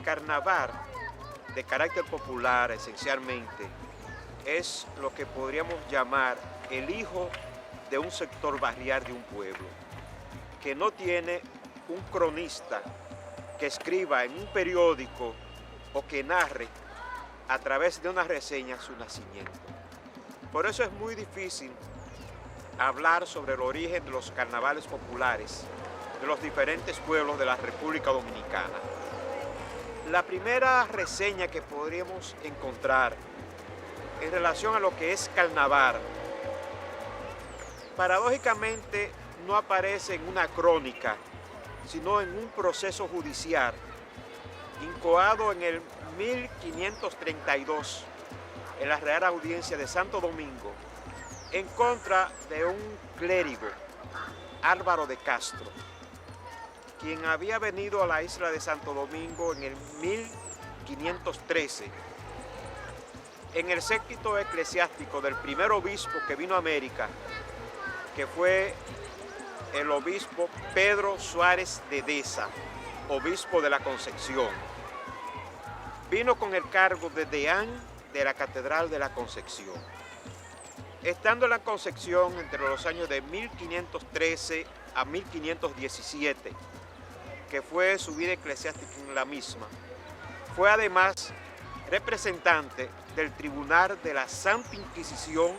carnaval de carácter popular esencialmente es lo que podríamos llamar el hijo de un sector barrial de un pueblo, que no tiene un cronista que escriba en un periódico o que narre a través de una reseña su nacimiento. Por eso es muy difícil hablar sobre el origen de los carnavales populares de los diferentes pueblos de la República Dominicana. La primera reseña que podríamos encontrar en relación a lo que es carnaval, paradójicamente no aparece en una crónica, sino en un proceso judicial incoado en el 1532 en la Real Audiencia de Santo Domingo en contra de un clérigo, Álvaro de Castro, quien había venido a la isla de Santo Domingo en el 1513 en el séquito eclesiástico del primer obispo que vino a América, que fue el obispo Pedro Suárez de Deza, obispo de la Concepción. Vino con el cargo de deán de la Catedral de la Concepción. Estando en la Concepción entre los años de 1513 a 1517, que fue su vida eclesiástica en la misma, fue además representante del Tribunal de la Santa Inquisición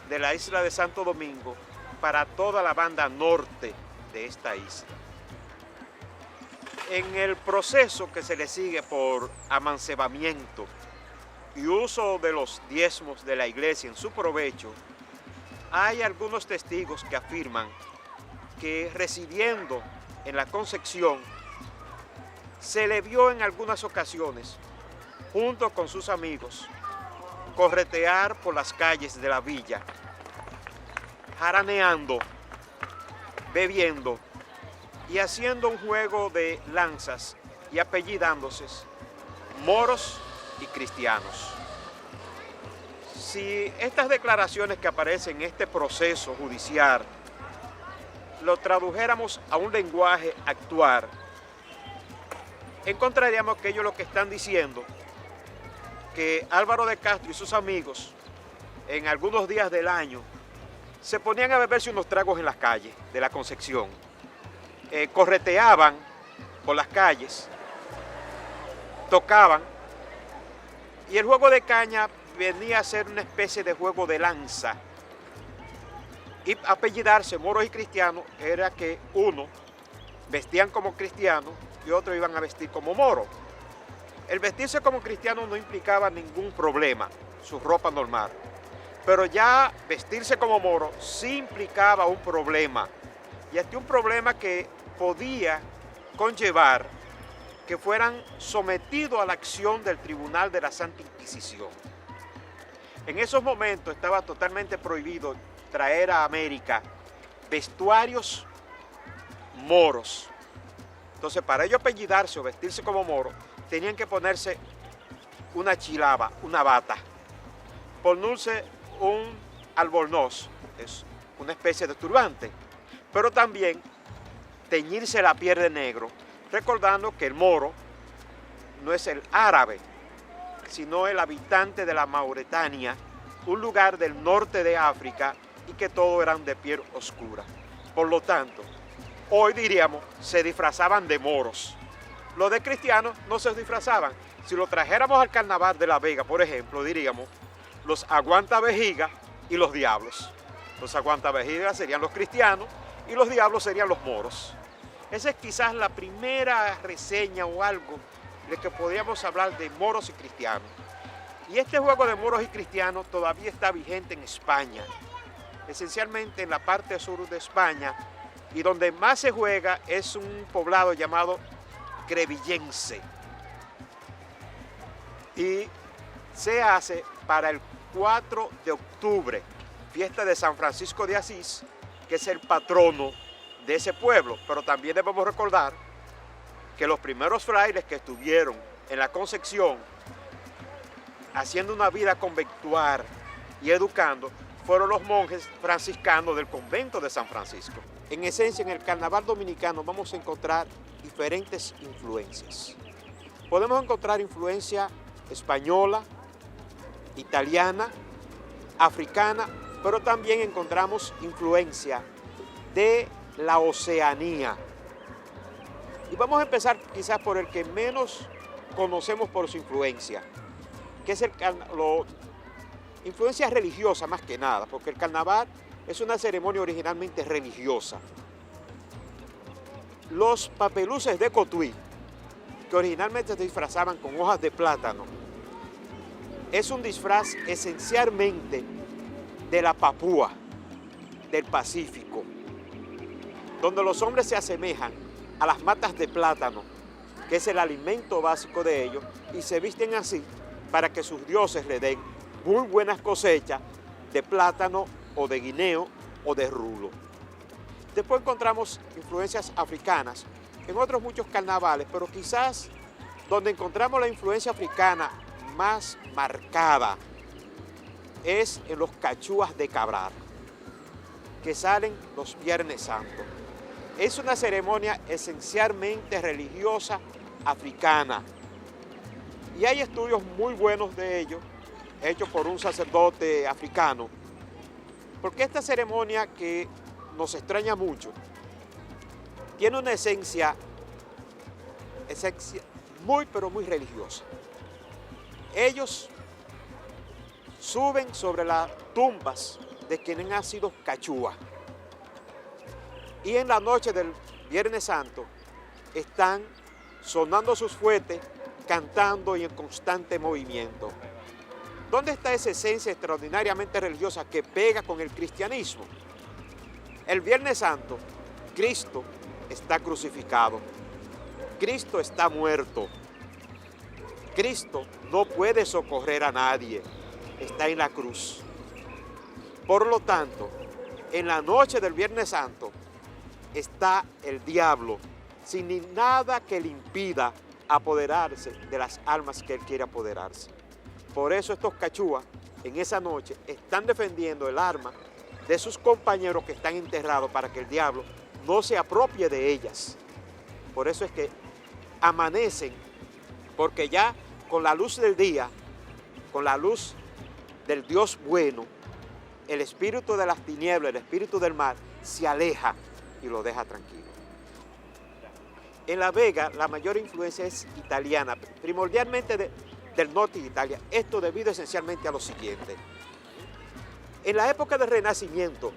de la isla de Santo Domingo para toda la banda norte de esta isla. En el proceso que se le sigue por amancebamiento y uso de los diezmos de la iglesia en su provecho, hay algunos testigos que afirman que residiendo en la Concepción se le vio en algunas ocasiones, junto con sus amigos, corretear por las calles de la villa, jaraneando, bebiendo y haciendo un juego de lanzas y apellidándose moros y cristianos. Si estas declaraciones que aparecen en este proceso judicial lo tradujéramos a un lenguaje actual, encontraríamos que ellos lo que están diciendo que Álvaro de Castro y sus amigos en algunos días del año se ponían a beberse unos tragos en las calles de la Concepción, correteaban por las calles, tocaban, y el juego de caña venía a ser una especie de juego de lanza. Y apellidarse moros y cristianos era que uno vestían como cristianos y otros iban a vestir como moros. El vestirse como cristiano no implicaba ningún problema, su ropa normal. Pero ya vestirse como moro sí implicaba un problema. Y hasta un problema que podía conllevar que fueran sometidos a la acción del Tribunal de la Santa Inquisición. En esos momentos estaba totalmente prohibido traer a América vestuarios moros. Entonces, para ellos apellidarse o vestirse como moro, tenían que ponerse una chilaba, una bata, ponerse un albornoz, es una especie de turbante, pero también teñirse la piel de negro, recordando que el moro no es el árabe, sino el habitante de la Mauritania, un lugar del norte de África, y que todos eran de piel oscura. Por lo tanto, hoy diríamos, se disfrazaban de moros. Los de cristianos no se disfrazaban. Si lo trajéramos al carnaval de La Vega, por ejemplo, diríamos los aguantavejigas y los diablos. Los aguantavejigas serían los cristianos y los diablos serían los moros. Esa es quizás la primera reseña o algo de que podríamos hablar de moros y cristianos. Y este juego de moros y cristianos todavía está vigente en España, esencialmente en la parte sur de España, y donde más se juega es un poblado llamado Crevillense. Y se hace para el 4 de octubre, fiesta de San Francisco de Asís, que es el patrono de ese pueblo. Pero también debemos recordar que los primeros frailes que estuvieron en la Concepción haciendo una vida conventual y educando fueron los monjes franciscanos del convento de San Francisco. En esencia, en el carnaval dominicano vamos a encontrar diferentes influencias. podemos encontrar influencia española, italiana, africana, pero también encontramos influencia de la Oceanía. Y vamos a empezar quizás por el que menos conocemos por su influencia, que es influencia religiosa más que nada, porque el carnaval es una ceremonia originalmente religiosa. Los papeluces de Cotuí, que originalmente se disfrazaban con hojas de plátano, es un disfraz esencialmente de la Papúa, del Pacífico, donde los hombres se asemejan a las matas de plátano, que es el alimento básico de ellos, y se visten así para que sus dioses le den muy buenas cosechas de plátano o de guineo o de rulo. Después encontramos influencias africanas en otros muchos carnavales, pero quizás donde encontramos la influencia africana más marcada es en los cachúas de Cabral, que salen los Viernes Santos. Es una ceremonia esencialmente religiosa africana y hay estudios muy buenos de ello, hechos por un sacerdote africano, porque esta ceremonia, que nos extraña mucho, tiene una esencia muy pero muy religiosa. Ellos suben sobre las tumbas de quienes han sido cachúas y en la noche del Viernes Santo están sonando sus fuetes, cantando y en constante movimiento. ¿Dónde está esa esencia extraordinariamente religiosa que pega con el cristianismo? El Viernes Santo, Cristo está crucificado, Cristo está muerto, Cristo no puede socorrer a nadie, está en la cruz. Por lo tanto, en la noche del Viernes Santo está el diablo sin nada que le impida apoderarse de las almas que él quiere apoderarse. Por eso estos cachúas en esa noche están defendiendo el arma de sus compañeros que están enterrados para que el diablo no se apropie de ellas. Por eso es que amanecen, porque ya con la luz del día, con la luz del Dios bueno, el espíritu de las tinieblas, el espíritu del mal, se aleja y lo deja tranquilo. En La Vega la mayor influencia es italiana, primordialmente del norte de Italia. Esto debido esencialmente a lo siguiente. En la época del Renacimiento,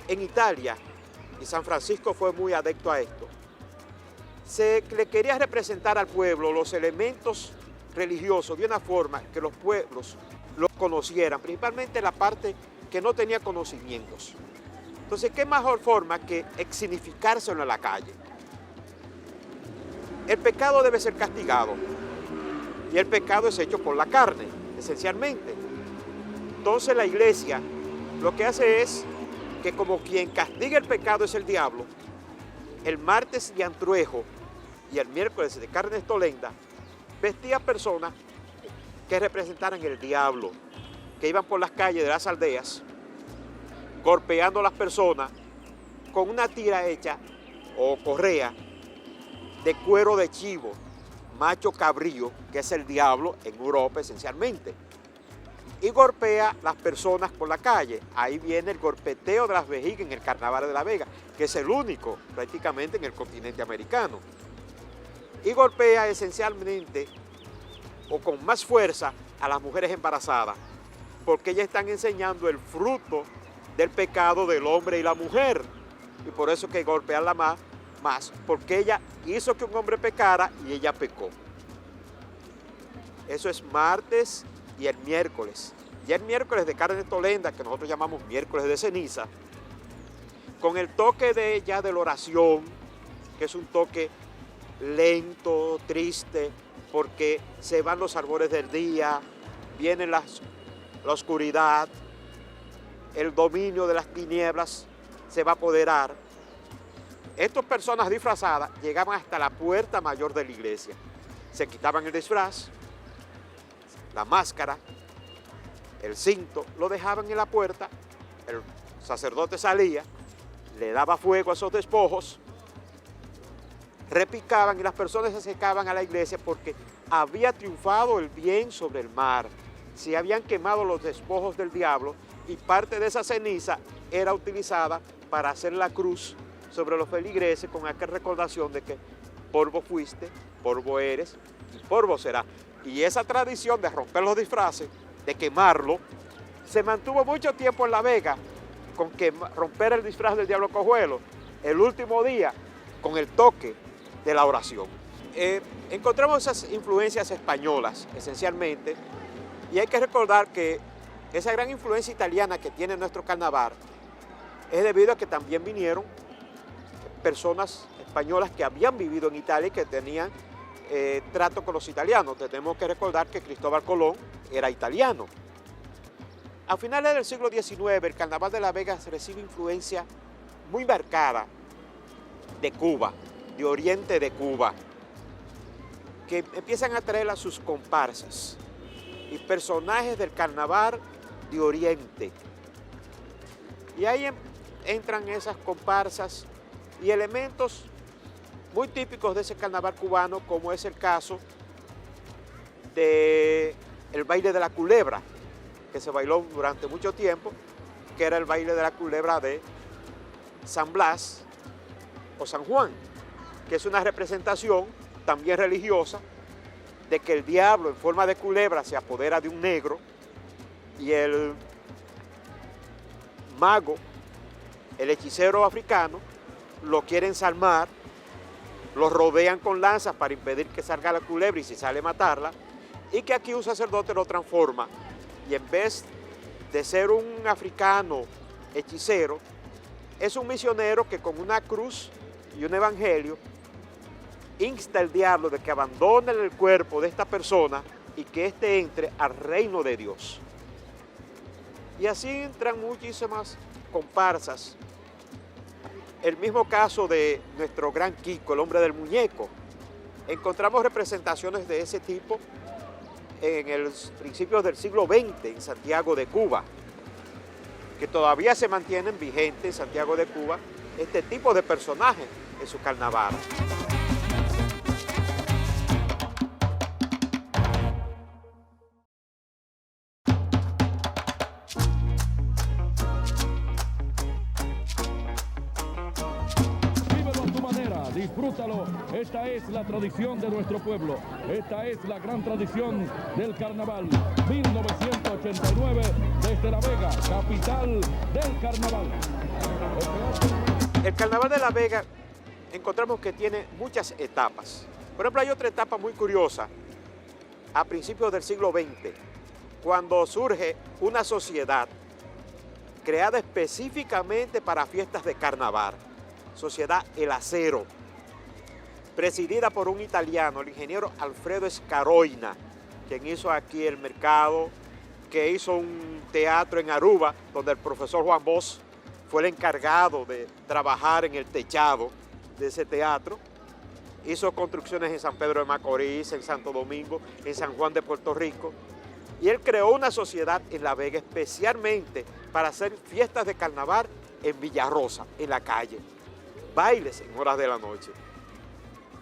en Italia, y San Francisco fue muy adepto a esto, se le quería representar al pueblo los elementos religiosos de una forma que los pueblos los conocieran, principalmente la parte que no tenía conocimientos. Entonces, ¿qué mejor forma que significárselo en la calle? El pecado debe ser castigado y el pecado es hecho por la carne, esencialmente. Entonces la iglesia lo que hace es que, como quien castiga el pecado es el diablo, el martes de Antruejo y el miércoles de Carnestolenda vestía personas que representaran el diablo, que iban por las calles de las aldeas golpeando a las personas con una tira hecha o correa de cuero de chivo, macho cabrío, que es el diablo en Europa esencialmente, y golpea a las personas por la calle. Ahí viene el golpeteo de las vejigas en el Carnaval de La Vega, que es el único prácticamente en el continente americano. Y golpea esencialmente o con más fuerza a las mujeres embarazadas, porque ellas están enseñando el fruto del pecado del hombre y la mujer. Y por eso que golpearla más, porque ella hizo que un hombre pecara y ella pecó. Eso es martes y el miércoles. Y el miércoles de Carnestolenda, que nosotros llamamos miércoles de ceniza, con el toque de la oración, que es un toque lento, triste, porque se van los árboles del día, viene la oscuridad, el dominio de las tinieblas se va a apoderar. Estas personas disfrazadas llegaban hasta la puerta mayor de la iglesia. Se quitaban el disfraz, la máscara, el cinto, lo dejaban en la puerta, el sacerdote salía, le daba fuego a esos despojos, repicaban y las personas se acercaban a la iglesia porque había triunfado el bien sobre el mal. Se habían quemado los despojos del diablo y parte de esa ceniza era utilizada para hacer la cruz sobre los feligreses con aquella recordación de que polvo fuiste, polvo eres y polvo será. Y esa tradición de romper los disfraces, de quemarlo, se mantuvo mucho tiempo en La Vega con que romper el disfraz del diablo cojuelo, el último día con el toque de la oración. Encontramos esas influencias españolas esencialmente y hay que recordar que esa gran influencia italiana que tiene nuestro carnaval es debido a que también vinieron personas españolas que habían vivido en Italia y que tenían trato con los italianos. Tenemos que recordar que Cristóbal Colón era italiano. A finales del siglo XIX, el carnaval de La Vega recibe influencia muy marcada de Cuba, de Oriente de Cuba, que empiezan a traer a sus comparsas y personajes del carnaval de Oriente. Y ahí entran esas comparsas y elementos muy típicos de ese carnaval cubano, como es el caso del baile de la culebra, que se bailó durante mucho tiempo, que era el baile de la culebra de San Blas o San Juan, que es una representación también religiosa de que el diablo en forma de culebra se apodera de un negro y el mago, el hechicero africano, lo quiere ensalmar, lo rodean con lanzas para impedir que salga la culebra y si sale matarla, y que aquí un sacerdote lo transforma y en vez de ser un africano hechicero, es un misionero que con una cruz y un evangelio insta al diablo de que abandone el cuerpo de esta persona y que éste entre al reino de Dios. Y así entran muchísimas comparsas. El mismo caso de nuestro gran Kiko, el hombre del muñeco. Encontramos representaciones de ese tipo en los principios del siglo XX en Santiago de Cuba, que todavía se mantienen vigentes en Santiago de Cuba este tipo de personajes en su carnaval. Disfrútalo, esta es la tradición de nuestro pueblo, esta es la gran tradición del carnaval, 1989, desde La Vega, capital del carnaval. El carnaval de La Vega encontramos que tiene muchas etapas. Por ejemplo, hay otra etapa muy curiosa, a principios del siglo XX, cuando surge una sociedad creada específicamente para fiestas de carnaval, Sociedad El Acero, presidida por un italiano, el ingeniero Alfredo Scaroina, quien hizo aquí el mercado, que hizo un teatro en Aruba, donde el profesor Juan Bosch fue el encargado de trabajar en el techado de ese teatro. Hizo construcciones en San Pedro de Macorís, en Santo Domingo, en San Juan de Puerto Rico. Y él creó una sociedad en La Vega especialmente para hacer fiestas de carnaval en Villarrosa, en la calle. Bailes en horas de la noche.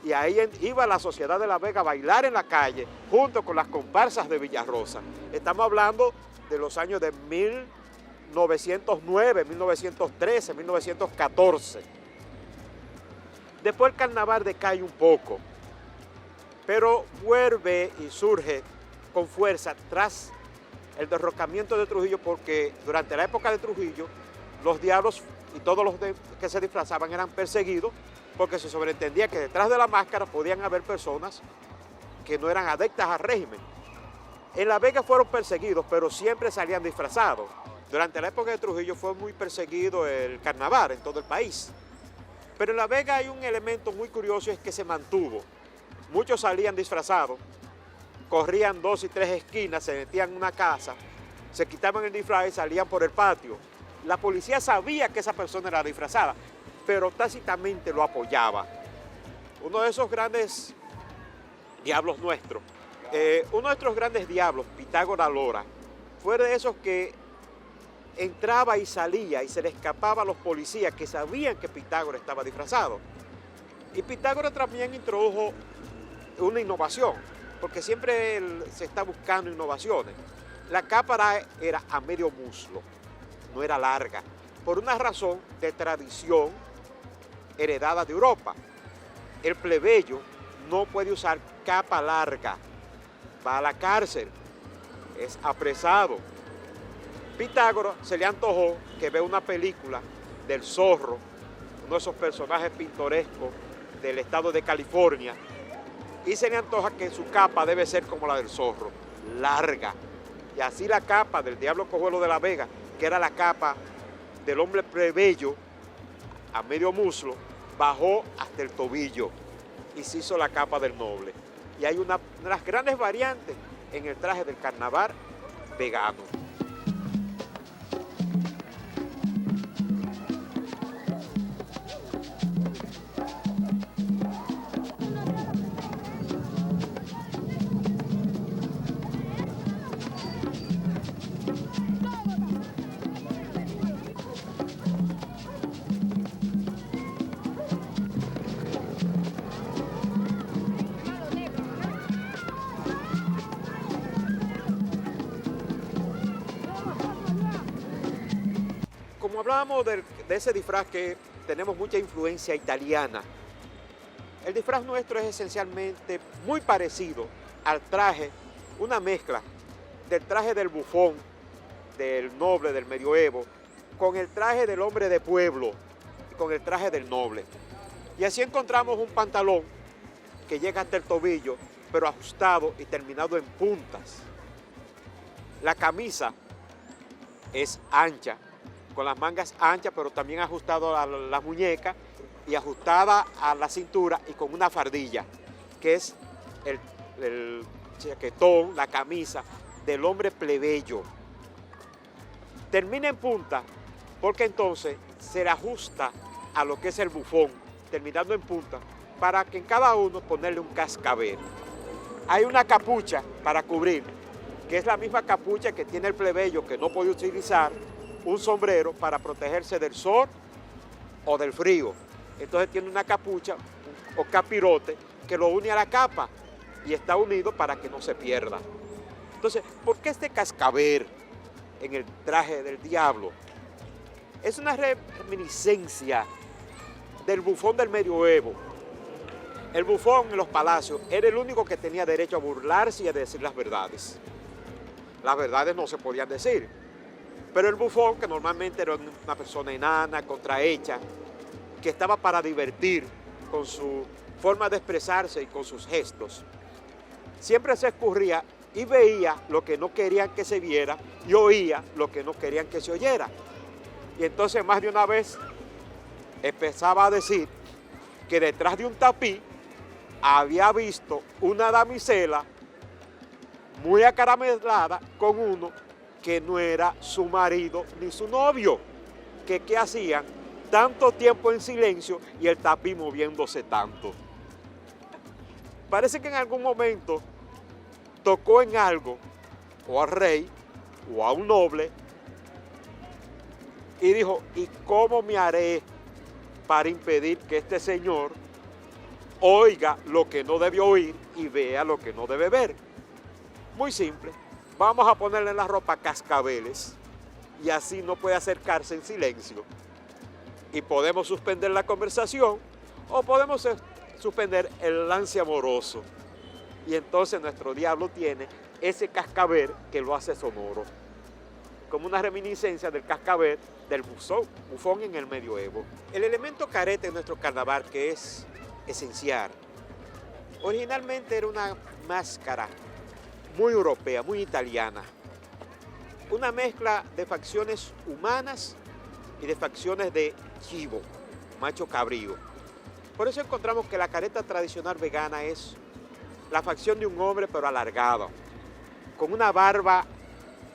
Y ahí iba la sociedad de La Vega a bailar en la calle junto con las comparsas de Villarrosa. Estamos hablando de los años de 1909, 1913, 1914. Después el carnaval decae un poco, pero vuelve y surge con fuerza tras el derrocamiento de Trujillo, porque durante la época de Trujillo los diablos y todos los que se disfrazaban eran perseguidos porque se sobreentendía que detrás de la máscara podían haber personas que no eran adeptas al régimen. En La Vega fueron perseguidos, pero siempre salían disfrazados. Durante la época de Trujillo fue muy perseguido el carnaval en todo el país. Pero en La Vega hay un elemento muy curioso, es que se mantuvo. Muchos salían disfrazados, corrían 2 y 3 esquinas, se metían en una casa, se quitaban el disfraz y salían por el patio. La policía sabía que esa persona era disfrazada, pero tácitamente lo apoyaba. Uno de esos grandes diablos nuestros, uno de nuestros grandes diablos, Pitágoras Lora, fue de esos que entraba y salía y se le escapaba a los policías que sabían que Pitágoras estaba disfrazado. Y Pitágoras también introdujo una innovación, porque siempre se está buscando innovaciones. La capa era a medio muslo, no era larga, por una razón de tradición heredada de Europa. El plebeyo no puede usar capa larga, va a la cárcel, es apresado. Pitágoras se le antojó que vea una película del zorro, uno de esos personajes pintorescos del estado de California, y se le antoja que su capa debe ser como la del zorro, larga. Y así la capa del Diablo Cojuelo de la Vega, que era la capa del hombre plebeyo a medio muslo, bajó hasta el tobillo y se hizo la capa del noble. Y hay una de las grandes variantes en el traje del carnaval vegano. Como hablábamos de ese disfraz que tenemos mucha influencia italiana, el disfraz nuestro es esencialmente muy parecido al traje, una mezcla del traje del bufón, del noble del medioevo, con el traje del hombre de pueblo y con el traje del noble. Y así encontramos un pantalón que llega hasta el tobillo, pero ajustado y terminado en puntas. La camisa es ancha, con las mangas anchas, pero también ajustado a las muñecas y ajustada a la cintura y con una fardilla, que es el chaquetón, la camisa del hombre plebeyo. Termina en punta porque entonces se le ajusta a lo que es el bufón, terminando en punta, para que en cada uno ponerle un cascabel. Hay una capucha para cubrir, que es la misma capucha que tiene el plebeyo que no puede utilizar, un sombrero para protegerse del sol o del frío. Entonces tiene una capucha o capirote que lo une a la capa y está unido para que no se pierda. Entonces, ¿por qué este cascabel en el traje del diablo? Es una reminiscencia del bufón del medioevo. El bufón en los palacios era el único que tenía derecho a burlarse y a decir las verdades. Las verdades no se podían decir. Pero el bufón, que normalmente era una persona enana, contrahecha, que estaba para divertir con su forma de expresarse y con sus gestos, siempre se escurría y veía lo que no querían que se viera y oía lo que no querían que se oyera. Y entonces más de una vez empezaba a decir que detrás de un tapiz había visto una damisela muy acaramelada con uno que no era su marido ni su novio, que qué hacían tanto tiempo en silencio y el tapiz moviéndose tanto. Parece que en algún momento tocó en algo, o al rey, o a un noble, y dijo, ¿y cómo me haré para impedir que este señor oiga lo que no debe oír y vea lo que no debe ver? Muy simple. Vamos a ponerle en la ropa cascabeles y así no puede acercarse en silencio. Y podemos suspender la conversación o podemos suspender el lance amoroso. Y entonces nuestro diablo tiene ese cascabel que lo hace sonoro, como una reminiscencia del cascabel del bufón en el medioevo. El elemento careta en nuestro carnaval, que es esencial, originalmente era una máscara muy europea, muy italiana. Una mezcla de facciones humanas y de facciones de chivo, macho cabrío. Por eso encontramos que la careta tradicional vegana es la facción de un hombre pero alargado, con una barba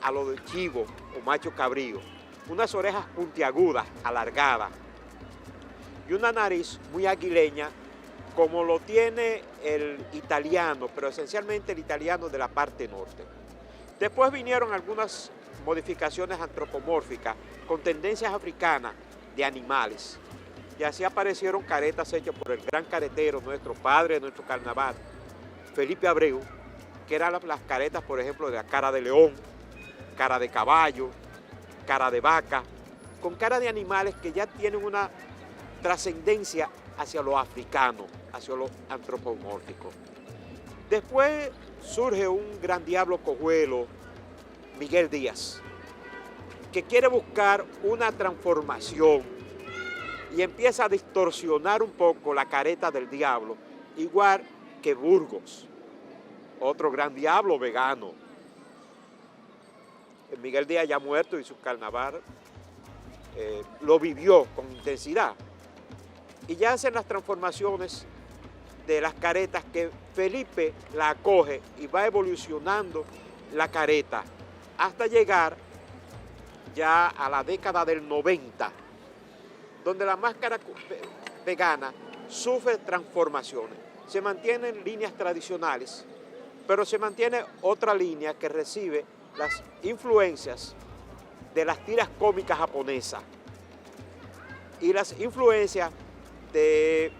a lo de chivo o macho cabrío, unas orejas puntiagudas, alargadas, y una nariz muy aguileña, como lo tiene el italiano, pero esencialmente el italiano de la parte norte. Después vinieron algunas modificaciones antropomórficas con tendencias africanas de animales. y así aparecieron caretas hechas por el gran caretero, nuestro padre de nuestro carnaval, Felipe Abreu, que eran las caretas, por ejemplo, de la cara de león, cara de caballo, cara de vaca, con cara de animales que ya tienen una trascendencia hacia lo africano, hacia lo antropomórfico. Después surge un gran diablo cojuelo, Miguel Díaz, que quiere buscar una transformación y empieza a distorsionar un poco la careta del diablo, igual que Burgos, otro gran diablo vegano. Miguel Díaz ya muerto y su carnaval lo vivió con intensidad. Y ya hacen las transformaciones de las caretas que Felipe la acoge y va evolucionando la careta hasta llegar ya a la década del 90, donde la máscara vegana sufre transformaciones. Se mantienen líneas tradicionales, pero se mantiene otra línea que recibe las influencias de las tiras cómicas japonesas y las influencias de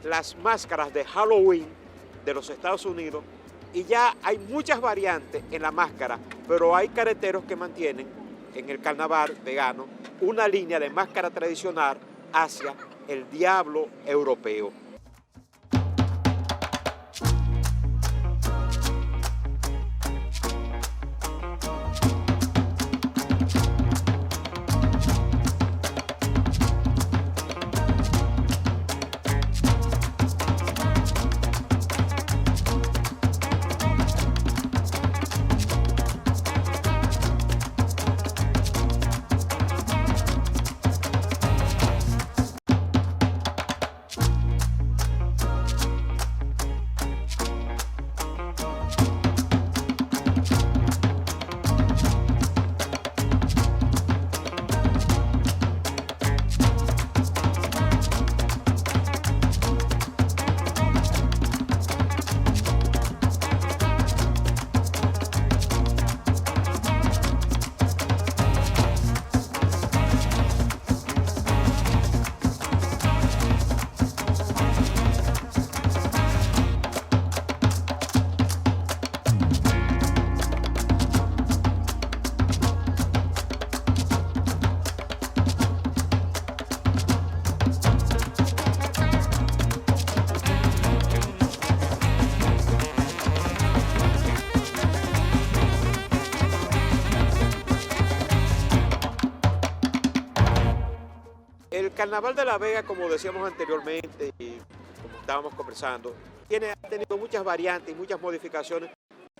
las máscaras de Halloween de los Estados Unidos, y ya hay muchas variantes en la máscara, pero hay careteros que mantienen en el carnaval vegano una línea de máscara tradicional hacia el diablo europeo. El Carnaval de La Vega, como decíamos anteriormente y como estábamos conversando, ha tenido muchas variantes y muchas modificaciones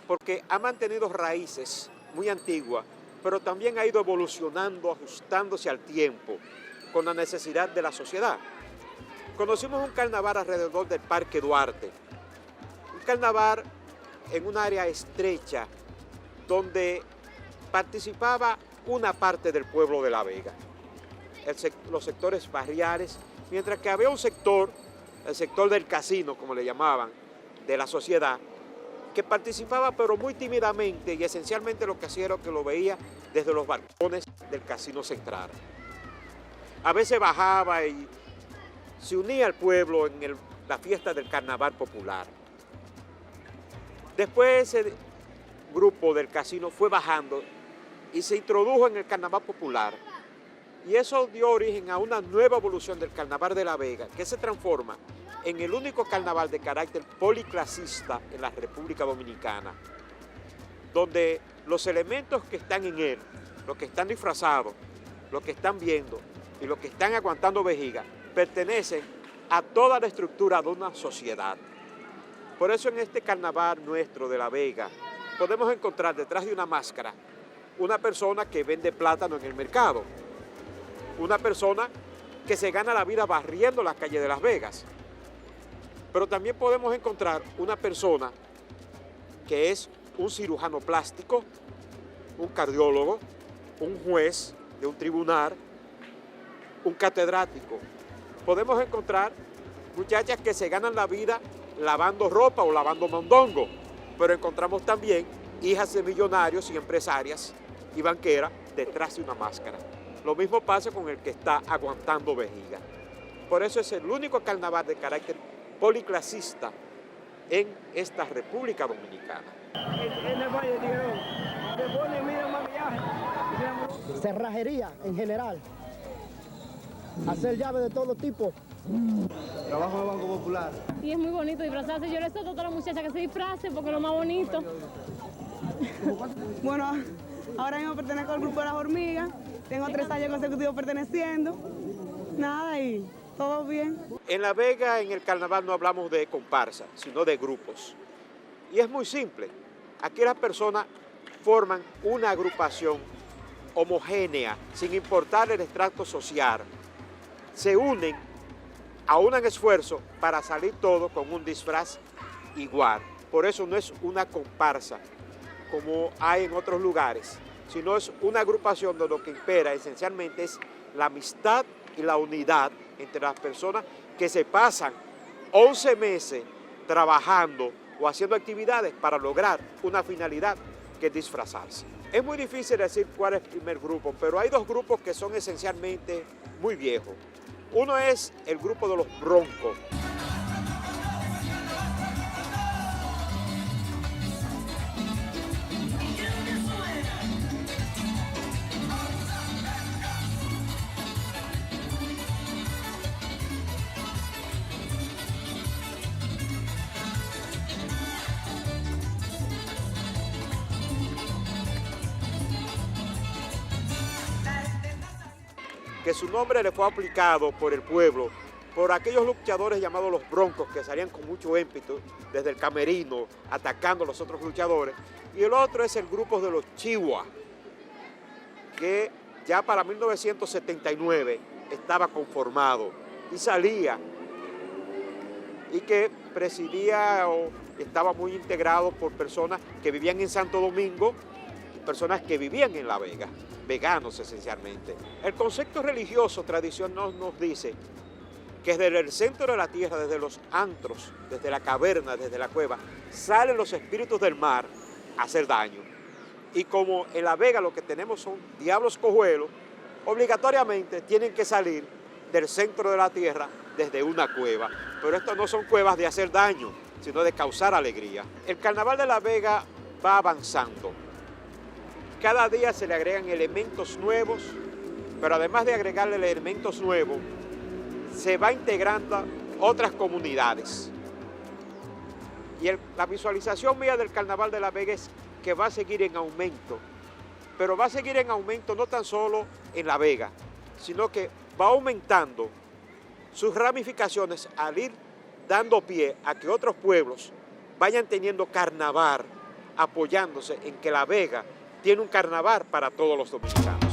porque ha mantenido raíces muy antiguas, pero también ha ido evolucionando, ajustándose al tiempo, con la necesidad de la sociedad. Conocimos un carnaval alrededor del Parque Duarte, un carnaval en un área estrecha donde participaba una parte del pueblo de La Vega, los sectores barriales, mientras que había un sector, el sector del casino, como le llamaban, de la sociedad, que participaba pero muy tímidamente y esencialmente lo que hacía era que lo veía desde los balcones del Casino Central. A veces bajaba y se unía al pueblo en la fiesta del Carnaval Popular. Después ese grupo del casino fue bajando y se introdujo en el Carnaval Popular. Y eso dio origen a una nueva evolución del Carnaval de La Vega, que se transforma en el único carnaval de carácter policlasista en la República Dominicana, donde los elementos que están en él, los que están disfrazados, los que están viendo y los que están aguantando vejiga, pertenecen a toda la estructura de una sociedad. Por eso en este carnaval nuestro de La Vega podemos encontrar detrás de una máscara una persona que vende plátano en el mercado, una persona que se gana la vida barriendo las calles de Las Vegas. Pero también podemos encontrar una persona que es un cirujano plástico, un cardiólogo, un juez de un tribunal, un catedrático. Podemos encontrar muchachas que se ganan la vida lavando ropa o lavando mondongo, pero encontramos también hijas de millonarios y empresarias y banqueras detrás de una máscara. Lo mismo pasa con el que está aguantando vejiga. Por eso es el único carnaval de carácter policlasista en esta República Dominicana. Cerrajería en general, hacer llaves de todo tipo. Trabajo en el Banco Popular. Y es muy bonito disfrazarse. Yo les exhorto a todas las muchachas que se disfracen porque es lo más bonito. Bueno, ahora mismo pertenezco al grupo de las hormigas. Tengo 3 años consecutivos perteneciendo. Nada, y todo bien. En La Vega, en el carnaval, no hablamos de comparsa, sino de grupos. Y es muy simple. Aquí las personas forman una agrupación homogénea, sin importar el estrato social. Se unen, aunan esfuerzo para salir todos con un disfraz igual. Por eso no es una comparsa, como hay en otros lugares, sino es una agrupación donde lo que impera esencialmente es la amistad y la unidad entre las personas que se pasan 11 meses trabajando o haciendo actividades para lograr una finalidad que es disfrazarse. Es muy difícil decir cuál es el primer grupo, pero hay 2 grupos que son esencialmente muy viejos. Uno es el grupo de los Broncos. Que su nombre le fue aplicado por el pueblo, por aquellos luchadores llamados los Broncos, que salían con mucho ímpetu desde el camerino, atacando a los otros luchadores. Y el otro es el grupo de los Chihuas, que ya para 1979 estaba conformado y salía, y que presidía o estaba muy integrado por personas que vivían en Santo Domingo y personas que vivían en La Vega, veganos esencialmente. El concepto religioso tradicional nos dice que desde el centro de la tierra, desde los antros, desde la caverna, desde la cueva, salen los espíritus del mar a hacer daño. Y como en La Vega lo que tenemos son diablos cojuelos, obligatoriamente tienen que salir del centro de la tierra desde una cueva. Pero estas no son cuevas de hacer daño, sino de causar alegría. El carnaval de La Vega va avanzando. Cada día se le agregan elementos nuevos, pero además de agregarle elementos nuevos, se va integrando otras comunidades. Y la visualización mía del Carnaval de La Vega es que va a seguir en aumento, pero va a seguir en aumento no tan solo en La Vega, sino que va aumentando sus ramificaciones al ir dando pie a que otros pueblos vayan teniendo carnaval, apoyándose en que La Vega tiene un carnaval para todos los dominicanos.